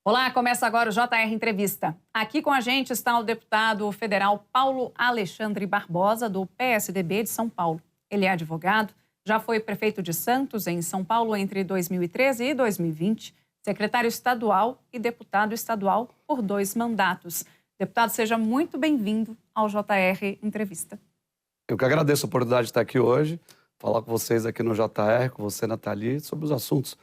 Olá, começa agora o JR Entrevista. Aqui com a gente está o deputado federal Paulo Alexandre Barbosa, do PSDB de São Paulo. Ele é advogado, já foi prefeito de Santos, em São Paulo, entre 2013 e 2020, secretário estadual e deputado estadual por 2 mandatos. Deputado, seja muito bem-vindo ao JR Entrevista. Eu que agradeço a oportunidade de estar aqui hoje, falar com vocês aqui no JR, com você, Nathalie, sobre os assuntos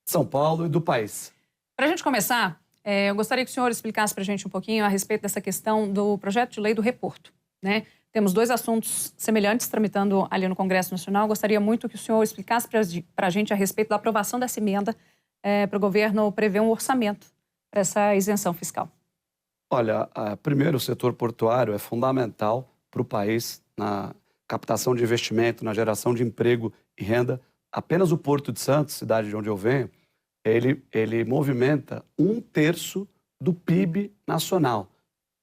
de São Paulo e do país. Para a gente começar, eu gostaria que o senhor explicasse para a gente um pouquinho a respeito dessa questão do projeto de lei do reporto, né? Temos 2 assuntos semelhantes tramitando ali no Congresso Nacional. Gostaria muito que o senhor explicasse para a gente a respeito da aprovação dessa emenda para o governo prever um orçamento para essa isenção fiscal. Olha, primeiro, o setor portuário é fundamental para o país na captação de investimento, na geração de emprego e renda. Apenas o Porto de Santos, cidade de onde eu venho, ele movimenta 1/3 do PIB nacional.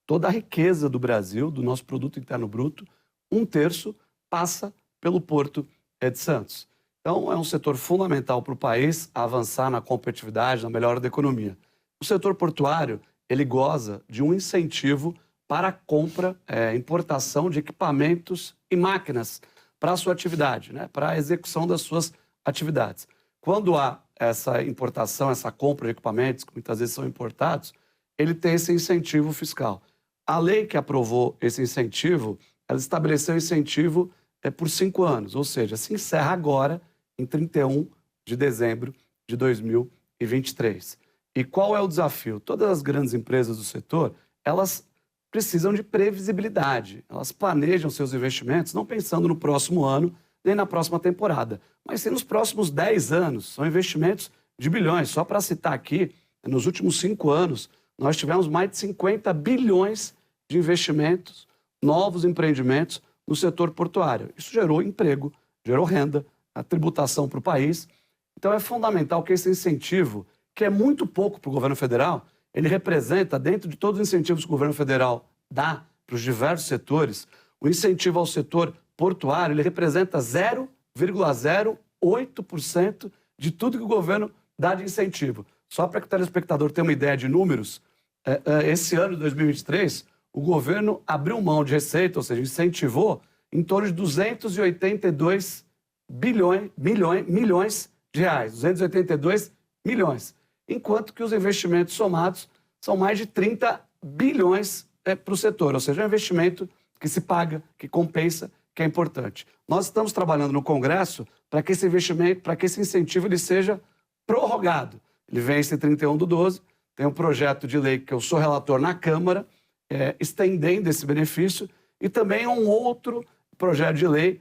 Toda a riqueza do Brasil, do nosso produto interno bruto, 1/3 passa pelo Porto de Santos. Então, é um setor fundamental para o país avançar na competitividade, na melhora da economia. O setor portuário, ele goza de um incentivo para a compra, importação de equipamentos e máquinas para a sua atividade, né? Para a execução das suas atividades. Quando há essa importação, essa compra de equipamentos, que muitas vezes são importados, ele tem esse incentivo fiscal. A lei que aprovou esse incentivo, ela estabeleceu incentivo por 5 anos, ou seja, se encerra agora, em 31 de dezembro de 2023. E qual é o desafio? Todas as grandes empresas do setor, elas precisam de previsibilidade. Elas planejam seus investimentos não pensando no próximo ano, nem na próxima temporada, mas sim nos próximos 10 anos. São investimentos de bilhões. Só para citar aqui, nos últimos 5 anos, nós tivemos mais de 50 bilhões de investimentos, novos empreendimentos no setor portuário. Isso gerou emprego, gerou renda, a tributação para o país. Então é fundamental que esse incentivo, que é muito pouco para o governo federal, ele representa, dentro de todos os incentivos que o governo federal dá para os diversos setores, o incentivo ao setor portuário, ele representa 0,08% de tudo que o governo dá de incentivo. Só para que o telespectador tenha uma ideia de números, esse ano de 2023, o governo abriu mão de receita, ou seja, incentivou em torno de 282 milhões de reais, 282 milhões, enquanto que os investimentos somados são mais de 30 bilhões para o setor, ou seja, é um investimento que se paga, que compensa, que é importante. Nós estamos trabalhando no Congresso para que esse investimento, para que esse incentivo ele seja prorrogado. Ele vence em 31/12, tem um projeto de lei que eu sou relator na Câmara, estendendo esse benefício, e também um outro projeto de lei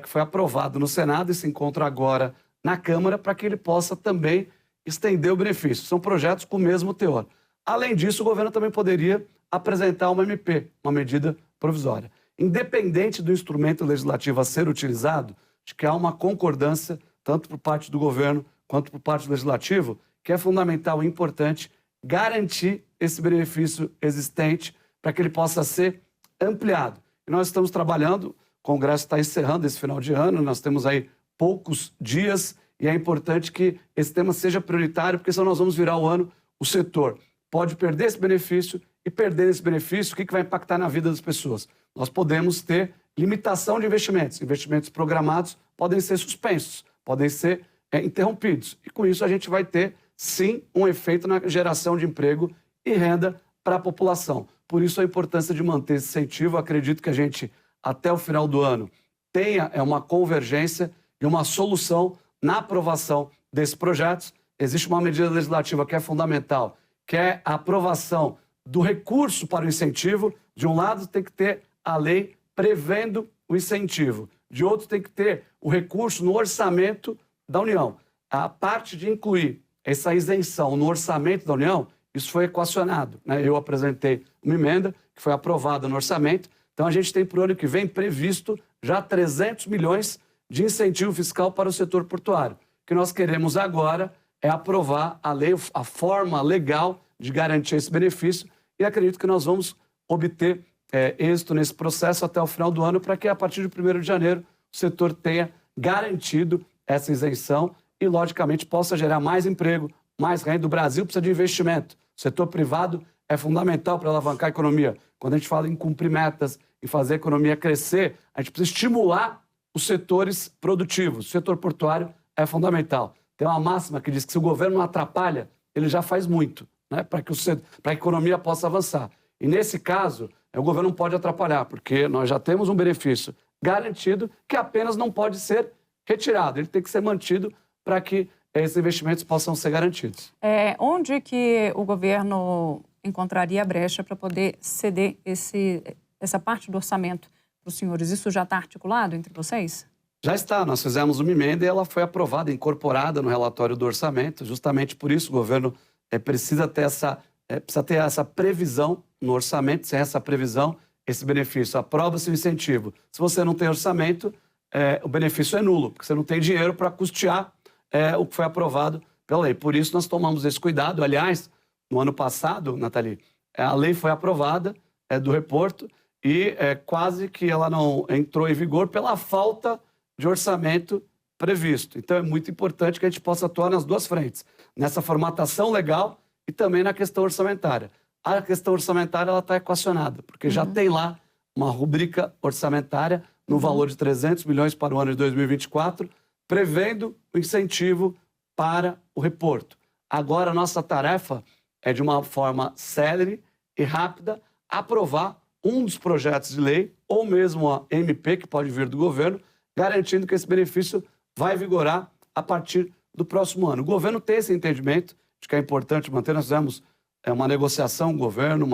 que foi aprovado no Senado e se encontra agora na Câmara para que ele possa também estender o benefício. São projetos com o mesmo teor. Além disso, o governo também poderia apresentar uma MP, uma medida provisória. Independente do instrumento legislativo a ser utilizado, de que há uma concordância, tanto por parte do governo quanto por parte do legislativo, que é fundamental e importante garantir esse benefício existente para que ele possa ser ampliado. E nós estamos trabalhando, o Congresso está encerrando esse final de ano, nós temos aí poucos dias e é importante que esse tema seja prioritário, porque senão nós vamos virar o ano, o setor pode perder esse benefício e perder esse benefício, o que vai impactar na vida das pessoas? Nós podemos ter limitação de investimentos. Investimentos programados podem ser suspensos, podem ser interrompidos. E com isso a gente vai ter, sim, um efeito na geração de emprego e renda para a população. Por isso a importância de manter esse incentivo. Acredito que a gente, até o final do ano, tenha uma convergência e uma solução na aprovação desses projetos. Existe uma medida legislativa que é fundamental, que é a aprovação do recurso para o incentivo. De um lado tem que ter a lei prevendo o incentivo, de outro tem que ter o recurso no orçamento da União. A parte de incluir essa isenção no orçamento da União, isso foi equacionado, né? Eu apresentei uma emenda que foi aprovada no orçamento, então a gente tem para o ano que vem previsto já 300 milhões de incentivo fiscal para o setor portuário. O que nós queremos agora é aprovar a lei, a forma legal de garantir esse benefício, e acredito que nós vamos obter êxito nesse processo até o final do ano, para que a partir de 1º de janeiro o setor tenha garantido essa isenção e, logicamente, possa gerar mais emprego, mais renda. O Brasil precisa de investimento. O setor privado é fundamental para alavancar a economia. Quando a gente fala em cumprir metas, em fazer a economia crescer, a gente precisa estimular os setores produtivos. O setor portuário é fundamental. Tem uma máxima que diz que se o governo não atrapalha, ele já faz muito, né, para que a economia possa avançar. E nesse caso, o governo não pode atrapalhar, porque nós já temos um benefício garantido que apenas não pode ser retirado. Ele tem que ser mantido para que esses investimentos possam ser garantidos. Onde que o governo encontraria a brecha para poder ceder essa parte do orçamento para os senhores? Isso já está articulado entre vocês? Já está. Nós fizemos uma emenda e ela foi aprovada, incorporada no relatório do orçamento. Justamente por isso o governo precisa ter essa previsão no orçamento. Sem essa previsão, esse benefício aprova-se o incentivo. Se você não tem orçamento, o benefício é nulo, porque você não tem dinheiro para custear o que foi aprovado pela lei. Por isso nós tomamos esse cuidado. Aliás, no ano passado, Nathalie, a lei foi aprovada do reporto e quase que ela não entrou em vigor pela falta de orçamento previsto. Então é muito importante que a gente possa atuar nas duas frentes, nessa formatação legal e também na questão orçamentária. A questão orçamentária ela está equacionada, porque já tem lá uma rubrica orçamentária no valor de 300 milhões para o ano de 2024, prevendo o incentivo para o reporto. Agora, a nossa tarefa é, de uma forma célere e rápida, aprovar um dos projetos de lei, ou mesmo a MP, que pode vir do governo, garantindo que esse benefício vai vigorar a partir do próximo ano. O governo tem esse entendimento de que é importante manter. Nós fizemos uma negociação com o governo,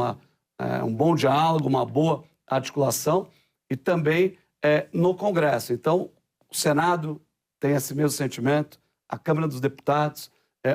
um bom diálogo, uma boa articulação, e também no Congresso. Então, o Senado tem esse mesmo sentimento, a Câmara dos Deputados,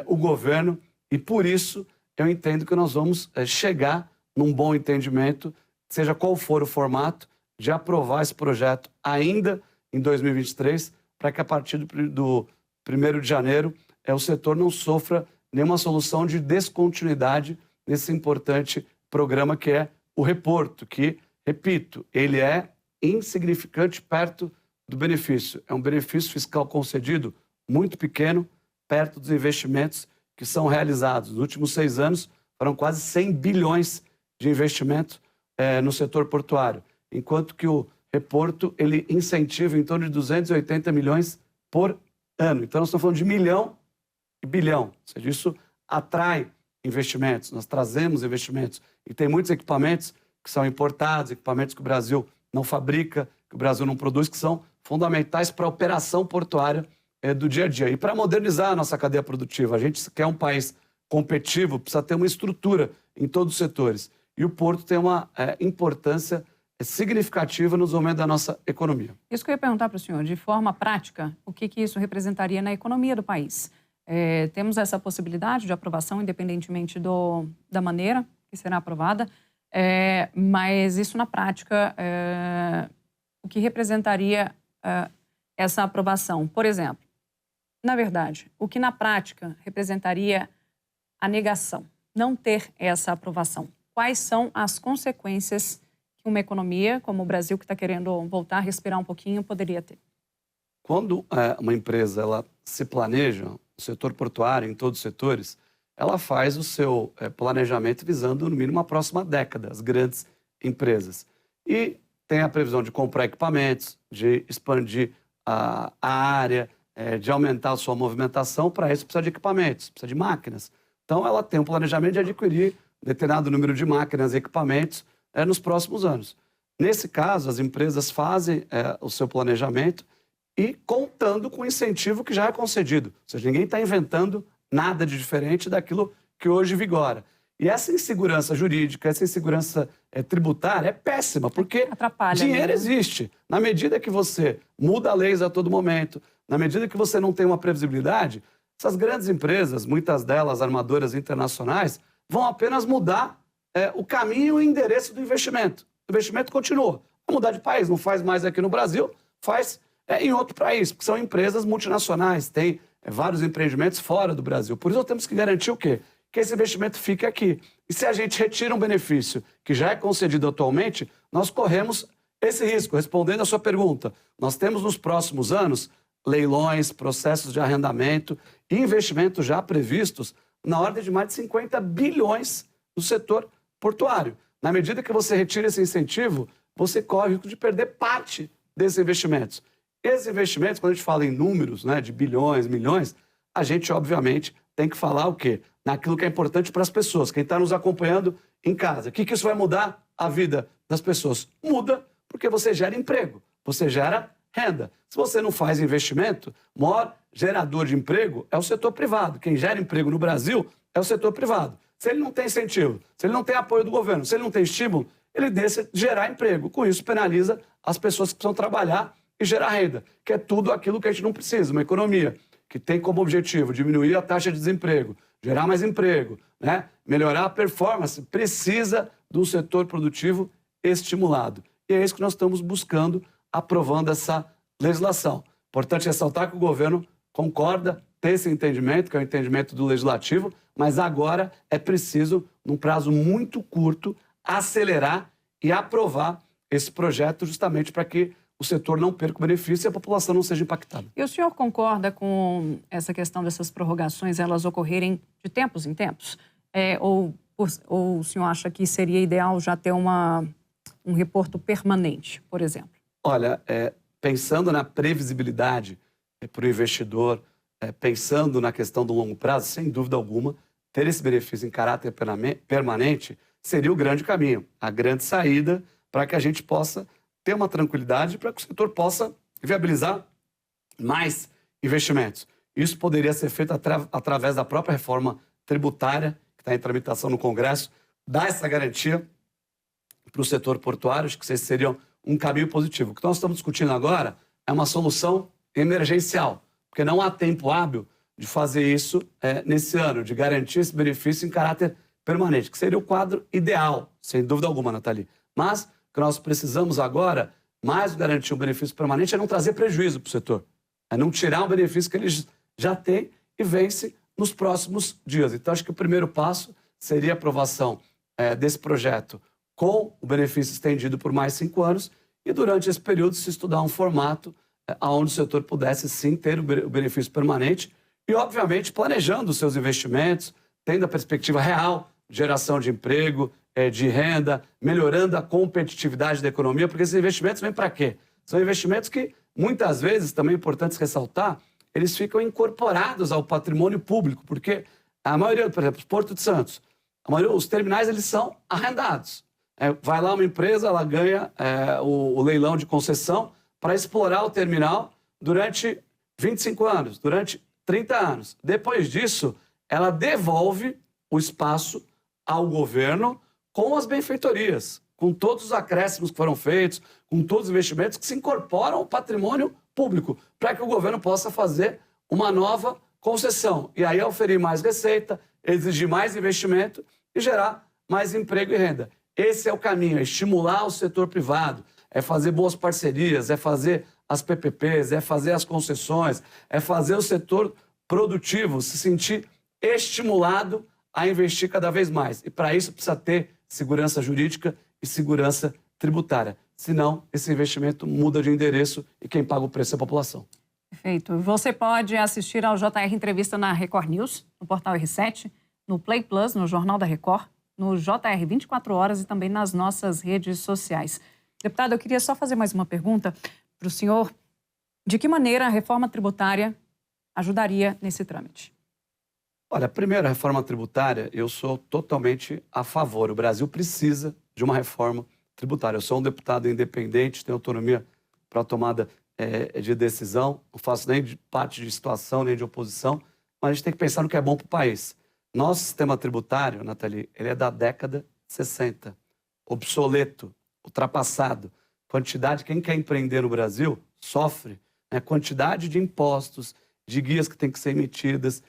o governo, e por isso eu entendo que nós vamos chegar num bom entendimento, seja qual for o formato, de aprovar esse projeto ainda em 2023, para que a partir do 1º de janeiro o setor não sofra nenhuma solução de descontinuidade nesse importante programa que é o reporto, que, repito, ele é insignificante perto do benefício. É um benefício fiscal concedido muito pequeno, perto dos investimentos que são realizados. Nos últimos 6 anos, foram quase 100 bilhões de investimento no setor portuário, enquanto que o reporto ele incentiva em torno de 280 milhões por ano. Então, nós estamos falando de milhão e bilhão. Ou seja, isso atrai investimentos, nós trazemos investimentos. E tem muitos equipamentos que são importados, equipamentos que o Brasil não fabrica, que o Brasil não produz, que são fundamentais para a operação portuária do dia a dia. E para modernizar a nossa cadeia produtiva, a gente quer um país competitivo, precisa ter uma estrutura em todos os setores. E o porto tem uma importância significativa no desenvolvimento da nossa economia. Isso que eu ia perguntar para o senhor, de forma prática, o que isso representaria na economia do país? Temos essa possibilidade de aprovação, independentemente da maneira que será aprovada, mas isso na prática, o que representaria essa aprovação? Por exemplo, na verdade, o que na prática representaria a negação, não ter essa aprovação? Quais são as consequências que uma economia como o Brasil, que está querendo voltar a respirar um pouquinho, poderia ter? Quando uma empresa ela se planeja, o setor portuário, em todos os setores, ela faz o seu planejamento visando, no mínimo, a próxima década, as grandes empresas. E tem a previsão de comprar equipamentos, de expandir a área, de aumentar a sua movimentação. Para isso, precisa de equipamentos, precisa de máquinas. Então, ela tem um planejamento de adquirir determinado número de máquinas e equipamentos nos próximos anos. Nesse caso, as empresas fazem o seu planejamento e contando com o incentivo que já é concedido. Ou seja, ninguém está inventando nada de diferente daquilo que hoje vigora. E essa insegurança jurídica, essa insegurança tributária é péssima, porque atrapalha, dinheiro né? existe. Na medida que você muda leis a todo momento, na medida que você não tem uma previsibilidade, essas grandes empresas, muitas delas armadoras internacionais, vão apenas mudar o caminho e o endereço do investimento. O investimento continua. Vai mudar de país, não faz mais aqui no Brasil, faz em outro país, porque são empresas multinacionais, tem vários empreendimentos fora do Brasil. Por isso, nós temos que garantir o quê? Que esse investimento fique aqui. E se a gente retira um benefício que já é concedido atualmente, nós corremos esse risco. Respondendo à sua pergunta, nós temos nos próximos anos leilões, processos de arrendamento e investimentos já previstos na ordem de mais de 50 bilhões no setor portuário. Na medida que você retira esse incentivo, você corre o risco de perder parte desses investimentos. Esses investimentos, quando a gente fala em números, né, de bilhões, milhões, a gente, obviamente, tem que falar o quê? Naquilo que é importante para as pessoas, quem está nos acompanhando em casa. O que isso vai mudar a vida das pessoas? Muda porque você gera emprego, você gera renda. Se você não faz investimento, o maior gerador de emprego é o setor privado. Quem gera emprego no Brasil é o setor privado. Se ele não tem incentivo, se ele não tem apoio do governo, se ele não tem estímulo, ele deixa de gerar emprego. Com isso, penaliza as pessoas que precisam trabalhar e gerar renda, que é tudo aquilo que a gente não precisa. Uma economia que tem como objetivo diminuir a taxa de desemprego, gerar mais emprego, né? Melhorar a performance, precisa de um setor produtivo estimulado. E é isso que nós estamos buscando, aprovando essa legislação. Importante ressaltar que o governo concorda, tem esse entendimento, que é o entendimento do Legislativo, mas agora é preciso, num prazo muito curto, acelerar e aprovar esse projeto justamente para que o setor não perca o benefício e a população não seja impactada. E o senhor concorda com essa questão dessas prorrogações, elas ocorrerem de tempos em tempos? Ou o senhor acha que seria ideal já ter um reporto permanente, por exemplo? Olha, pensando na previsibilidade para o investidor, pensando na questão do longo prazo, sem dúvida alguma, ter esse benefício em caráter permanente seria o grande caminho, a grande saída para que a gente possa ter uma tranquilidade para que o setor possa viabilizar mais investimentos. Isso poderia ser feito através da própria reforma tributária, que está em tramitação no Congresso, dar essa garantia para o setor portuário. Acho que esse seria um caminho positivo. O que nós estamos discutindo agora é uma solução emergencial, porque não há tempo hábil de fazer isso nesse ano, de garantir esse benefício em caráter permanente, que seria o quadro ideal, sem dúvida alguma, Nathalie. Mas o que nós precisamos agora, mais do que garantir um benefício permanente, é não trazer prejuízo para o setor, é não tirar um benefício que eles já têm e vence nos próximos dias. Então, acho que o primeiro passo seria a aprovação desse projeto com o benefício estendido por mais 5 anos e, durante esse período, se estudar um formato onde o setor pudesse, sim, ter o benefício permanente e, obviamente, planejando os seus investimentos, tendo a perspectiva real de geração de emprego, de renda, melhorando a competitividade da economia, porque esses investimentos vêm para quê? São investimentos que, muitas vezes, também é importante ressaltar, eles ficam incorporados ao patrimônio público, porque a maioria, por exemplo, Porto de Santos, os terminais eles são arrendados. Vai lá uma empresa, ela ganha o leilão de concessão para explorar o terminal durante 25 anos, durante 30 anos. Depois disso, ela devolve o espaço ao governo com as benfeitorias, com todos os acréscimos que foram feitos, com todos os investimentos que se incorporam ao patrimônio público, para que o governo possa fazer uma nova concessão. E aí oferir mais receita, exigir mais investimento e gerar mais emprego e renda. Esse é o caminho, é estimular o setor privado, é fazer boas parcerias, é fazer as PPPs, é fazer as concessões, é fazer o setor produtivo se sentir estimulado a investir cada vez mais. E para isso precisa ter segurança jurídica e segurança tributária. Senão, esse investimento muda de endereço e quem paga o preço é a população. Perfeito. Você pode assistir ao JR Entrevista na Record News, no portal R7, no Play Plus, no Jornal da Record, no JR 24 Horas e também nas nossas redes sociais. Deputado, eu queria só fazer mais uma pergunta para o senhor. De que maneira a reforma tributária ajudaria nesse trâmite? Olha, primeiro, a reforma tributária, eu sou totalmente a favor. O Brasil precisa de uma reforma tributária. Eu sou um deputado independente, tenho autonomia para a tomada de decisão, não faço nem parte de situação, nem de oposição, mas a gente tem que pensar no que é bom para o país. Nosso sistema tributário, Nathalie, ele é da década de 60, obsoleto, ultrapassado. Quem quer empreender no Brasil sofre, né? Quantidade de impostos, de guias que têm que ser emitidas,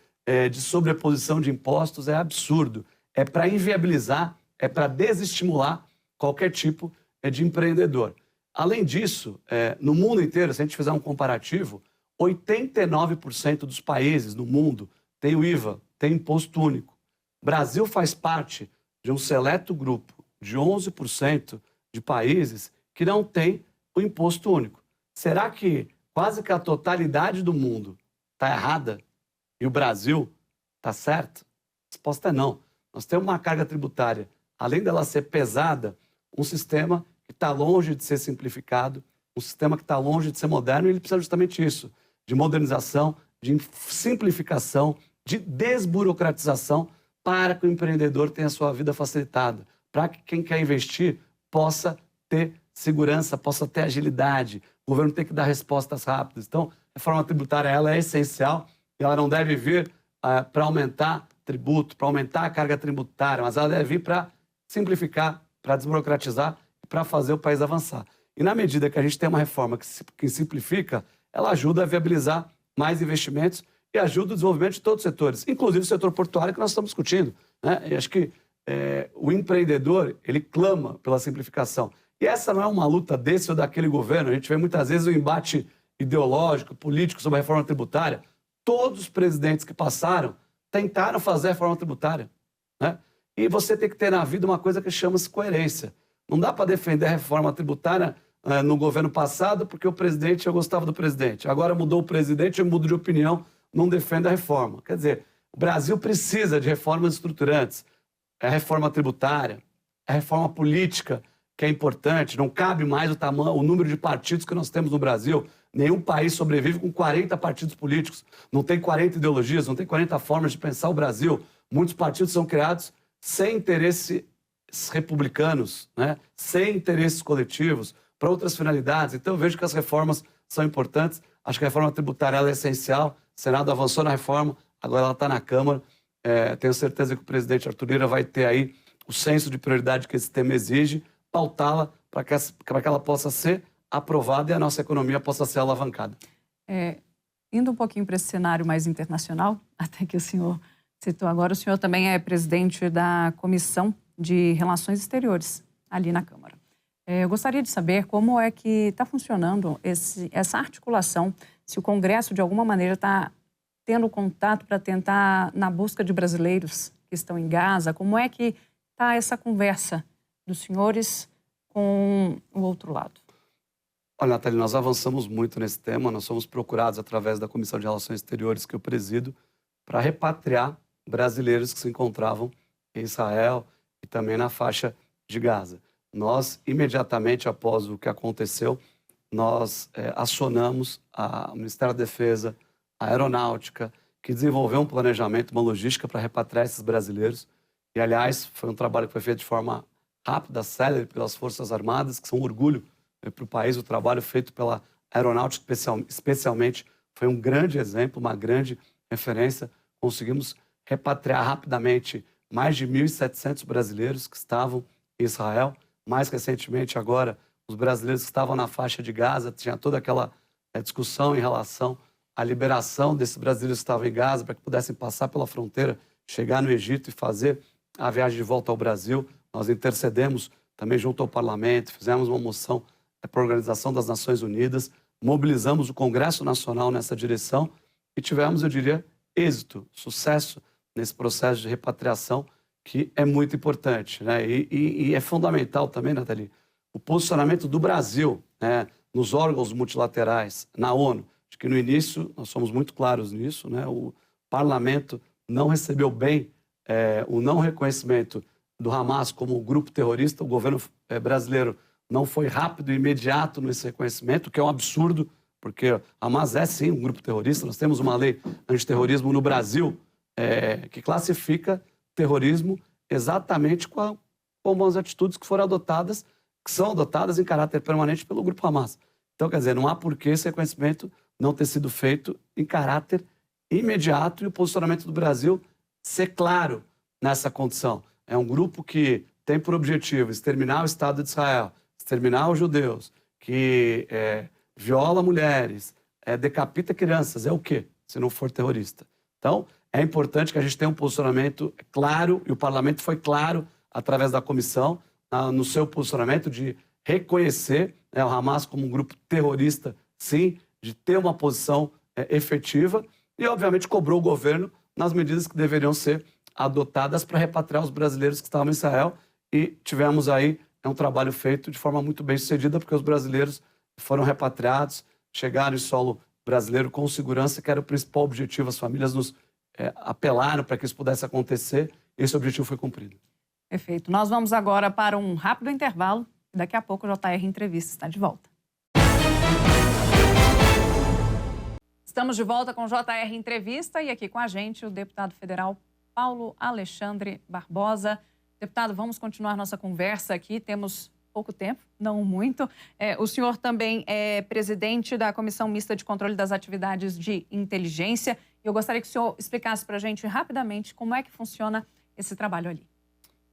de sobreposição de impostos é absurdo. É para inviabilizar, é para desestimular qualquer tipo de empreendedor. Além disso, no mundo inteiro, se a gente fizer um comparativo, 89% dos países no mundo tem o IVA, tem imposto único. O Brasil faz parte de um seleto grupo de 11% de países que não tem o imposto único. Será que quase que a totalidade do mundo está errada e o Brasil está certo? As resposta é não. Nós temos uma carga tributária, além dela ser pesada, um sistema que está longe de ser simplificado, um sistema que está longe de ser moderno, e ele precisa justamente isso, de modernização, de simplificação, de desburocratização, para que o empreendedor tenha a sua vida facilitada, para que quem quer investir possa ter segurança, possa ter agilidade, o governo tem que dar respostas rápidas. Então, a reforma tributária ela é essencial e ela não deve vir para aumentar tributo, para aumentar a carga tributária, mas ela deve vir para simplificar, para desburocratizar e para fazer o país avançar. E na medida que a gente tem uma reforma que simplifica, ela ajuda a viabilizar mais investimentos e ajuda o desenvolvimento de todos os setores, inclusive o setor portuário que nós estamos discutindo, né? E acho que o empreendedor, ele clama pela simplificação. E essa não é uma luta desse ou daquele governo. A gente vê muitas vezes o embate ideológico, político sobre a reforma tributária. Todos os presidentes que passaram tentaram fazer a reforma tributária, né? E você tem que ter na vida uma coisa que chama-se coerência. Não dá para defender a reforma tributária no governo passado porque o presidente, eu gostava do presidente. Agora mudou o presidente, eu mudo de opinião, não defendo a reforma. Quer dizer, o Brasil precisa de reformas estruturantes. É a reforma tributária, é a reforma política, que é importante. Não cabe mais o número de partidos que nós temos no Brasil. Nenhum país sobrevive com 40 partidos políticos. Não tem 40 ideologias, não tem 40 formas de pensar o Brasil. Muitos partidos são criados sem interesses republicanos, né? Sem interesses coletivos, para outras finalidades. Então, eu vejo que as reformas são importantes. Acho que a reforma tributária ela é essencial. O Senado avançou na reforma, agora ela está na Câmara. Tenho certeza que o presidente Arthur Lira vai ter aí o senso de prioridade que esse tema exige, pautá-la para que ela possa ser aprovada e a nossa economia possa ser alavancada. Indo um pouquinho para esse cenário mais internacional, até que o senhor citou agora, o senhor também é presidente da Comissão de Relações Exteriores, ali na Câmara. Eu gostaria de saber como é que está funcionando essa articulação, se o Congresso, de alguma maneira, está tendo contato para tentar, na busca de brasileiros que estão em Gaza, como é que está essa conversa dos senhores com o outro lado? Olha, Nathalie, nós avançamos muito nesse tema, nós somos procurados através da Comissão de Relações Exteriores que eu presido para repatriar brasileiros que se encontravam em Israel e também na faixa de Gaza. Nós, imediatamente após o que aconteceu, nós acionamos o Ministério da Defesa, a Aeronáutica, que desenvolveu um planejamento, uma logística para repatriar esses brasileiros. E, aliás, foi um trabalho que foi feito de forma rápida, célere, pelas Forças Armadas, que são um orgulho para o país. O trabalho feito pela Aeronáutica, especialmente, foi um grande exemplo, uma grande referência. Conseguimos repatriar rapidamente mais de 1.700 brasileiros que estavam em Israel. Mais recentemente, agora, os brasileiros que estavam na faixa de Gaza, tinha toda aquela discussão em relação à liberação desses brasileiros que estavam em Gaza para que pudessem passar pela fronteira, chegar no Egito e fazer a viagem de volta ao Brasil. Nós intercedemos também junto ao parlamento, fizemos uma moção para a Organização das Nações Unidas, mobilizamos o Congresso Nacional nessa direção e tivemos, eu diria, êxito, sucesso nesse processo de repatriação, que é muito importante, né? E é fundamental também, Nathalie, o posicionamento do Brasil, né, nos órgãos multilaterais, na ONU, de que no início, nós somos muito claros nisso, né? O parlamento não recebeu bem o não reconhecimento do Hamas como grupo terrorista. O governo brasileiro não foi rápido e imediato nesse reconhecimento, que é um absurdo, porque Hamas é sim um grupo terrorista. Nós temos uma lei antiterrorismo no Brasil que classifica terrorismo exatamente como as atitudes que foram adotadas, que são adotadas em caráter permanente pelo grupo Hamas. Então, quer dizer, não há por que esse reconhecimento não ter sido feito em caráter imediato e o posicionamento do Brasil ser claro nessa condição. É um grupo que tem por objetivo exterminar o Estado de Israel, exterminar os judeus, que viola mulheres, decapita crianças. É o quê, se não for terrorista? Então, é importante que a gente tenha um posicionamento claro, e o parlamento foi claro, através da comissão, no seu posicionamento de reconhecer o Hamas como um grupo terrorista, sim, de ter uma posição efetiva e, obviamente, cobrou o governo nas medidas que deveriam ser adotadas para repatriar os brasileiros que estavam em Israel, e tivemos aí um trabalho feito de forma muito bem sucedida, porque os brasileiros foram repatriados, chegaram em solo brasileiro com segurança, que era o principal objetivo. As famílias nos apelaram para que isso pudesse acontecer, esse objetivo foi cumprido. Perfeito. Nós vamos agora para um rápido intervalo e daqui a pouco o JR Entrevista está de volta. Estamos de volta com o JR Entrevista e aqui com a gente o deputado federal Paulo Alexandre Barbosa. Deputado, vamos continuar nossa conversa aqui, temos pouco tempo, não muito. O senhor também é presidente da Comissão Mista de Controle das Atividades de Inteligência. Eu gostaria que o senhor explicasse para a gente rapidamente como é que funciona esse trabalho ali.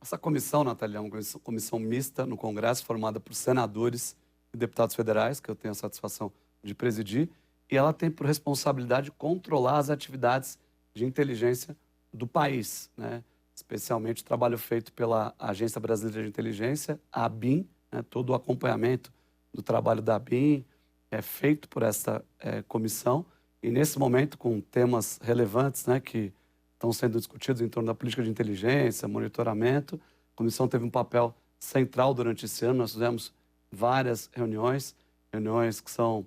Essa comissão, Natália, é uma comissão mista no Congresso, formada por senadores e deputados federais, que eu tenho a satisfação de presidir, e ela tem por responsabilidade controlar as atividades de inteligência do país, né? Especialmente o trabalho feito pela Agência Brasileira de Inteligência, a ABIN, né? Todo o acompanhamento do trabalho da ABIN é feito por essa comissão, e nesse momento, com temas relevantes, né, que estão sendo discutidos em torno da política de inteligência, monitoramento, a comissão teve um papel central durante esse ano. Nós fizemos várias reuniões que são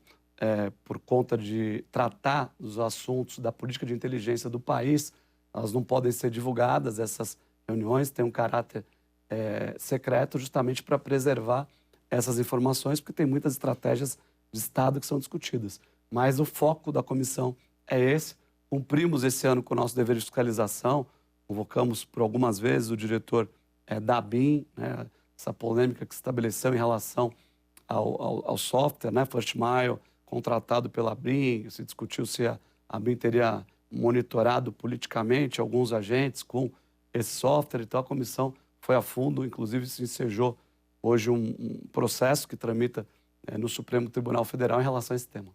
por conta de tratar dos assuntos da política de inteligência do país. Elas não podem ser divulgadas, essas reuniões têm um caráter secreto, justamente para preservar essas informações, porque tem muitas estratégias de Estado que são discutidas. Mas o foco da comissão é esse. Cumprimos esse ano com o nosso dever de fiscalização, convocamos por algumas vezes o diretor da ABIN, né, essa polêmica que se estabeleceu em relação ao software, né, First Mile, contratado pela ABIN. Se discutiu se a ABIN teria monitorado politicamente alguns agentes com esse software. Então a comissão foi a fundo, inclusive se ensejou hoje um processo que tramita no Supremo Tribunal Federal em relação a esse tema.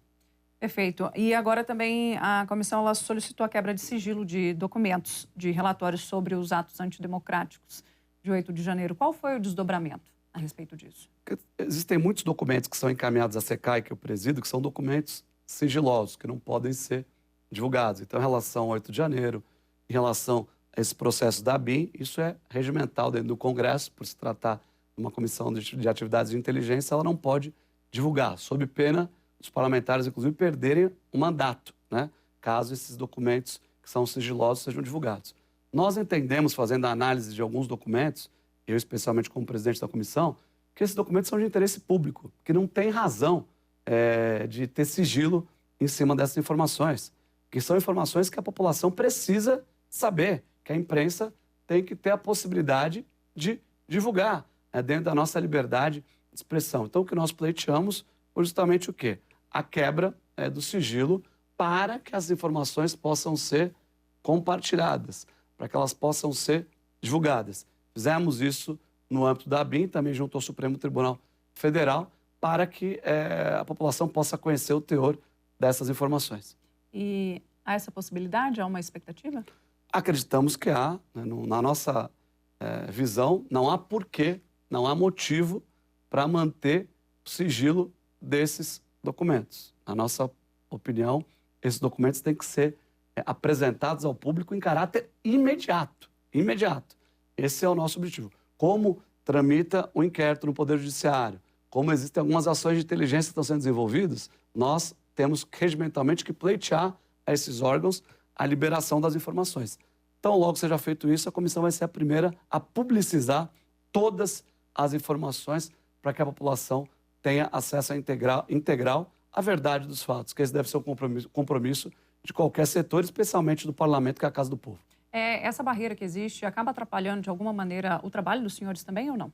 Perfeito. E agora também a comissão ela solicitou a quebra de sigilo de documentos, de relatórios sobre os atos antidemocráticos de 8 de janeiro. Qual foi o desdobramento a respeito disso? Existem muitos documentos que são encaminhados à SECAI, que eu presido, que são documentos sigilosos, que não podem ser divulgados. Então, em relação ao 8 de janeiro, em relação a esse processo da ABIN, isso é regimental dentro do Congresso, por se tratar de uma comissão de atividades de inteligência, ela não pode divulgar, sob pena os parlamentares, inclusive, perderem o mandato, né? Caso esses documentos que são sigilosos sejam divulgados. Nós entendemos, fazendo a análise de alguns documentos, eu especialmente como presidente da comissão, que esses documentos são de interesse público, que não tem razão de ter sigilo em cima dessas informações, que são informações que a população precisa saber, que a imprensa tem que ter a possibilidade de divulgar, dentro da nossa liberdade de expressão. Então, o que nós pleiteamos foi justamente o quê? A quebra do sigilo para que as informações possam ser compartilhadas, para que elas possam ser divulgadas. Fizemos isso no âmbito da ABIN, também junto ao Supremo Tribunal Federal, para que a população possa conhecer o teor dessas informações. E há essa possibilidade? Há uma expectativa? Acreditamos que há. Né? Na nossa visão, não há porquê, não há motivo para manter o sigilo desses documentos. Na nossa opinião, esses documentos têm que ser apresentados ao público em caráter imediato. Imediato. Esse é o nosso objetivo. Como tramita o inquérito no Poder Judiciário, como existem algumas ações de inteligência que estão sendo desenvolvidas, nós temos regimentalmente que pleitear a esses órgãos a liberação das informações. Então, logo seja feito isso, a comissão vai ser a primeira a publicizar todas as informações para que a população tenha acesso integral à verdade dos fatos, que esse deve ser um compromisso de qualquer setor, especialmente do parlamento, que é a Casa do Povo. Essa barreira que existe acaba atrapalhando, de alguma maneira, o trabalho dos senhores também ou não?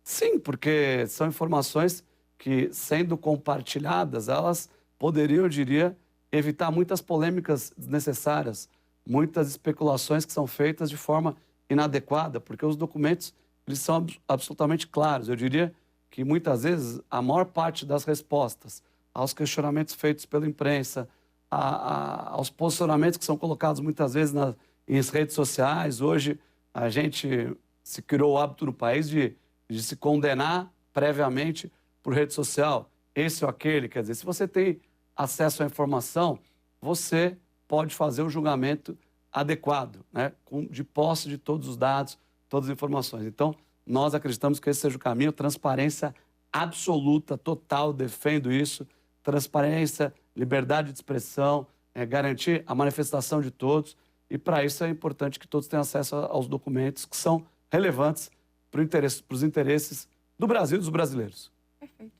Sim, porque são informações que, sendo compartilhadas, elas poderiam, eu diria, evitar muitas polêmicas desnecessárias, muitas especulações que são feitas de forma inadequada, porque os documentos eles são absolutamente claros. Eu diria que, muitas vezes, a maior parte das respostas aos questionamentos feitos pela imprensa, aos posicionamentos que são colocados, muitas vezes, nas redes sociais. Hoje, a gente se criou o hábito no país de se condenar previamente por rede social, esse ou aquele. Quer dizer, se você tem acesso à informação, você pode fazer o julgamento adequado, né? De posse de todos os dados, todas as informações. Então, nós acreditamos que esse seja o caminho, transparência absoluta, total, defendo isso, transparência, liberdade de expressão, garantir a manifestação de todos. E, para isso, é importante que todos tenham acesso aos documentos que são relevantes para os interesses do Brasil e dos brasileiros. Perfeito.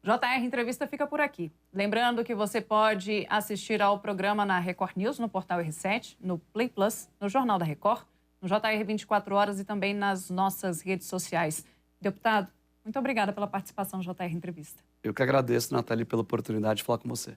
JR Entrevista fica por aqui. Lembrando que você pode assistir ao programa na Record News, no portal R7, no Play Plus, no Jornal da Record, no JR 24 Horas e também nas nossas redes sociais. Deputado, muito obrigada pela participação no JR Entrevista. Eu que agradeço, Nathalie, pela oportunidade de falar com você.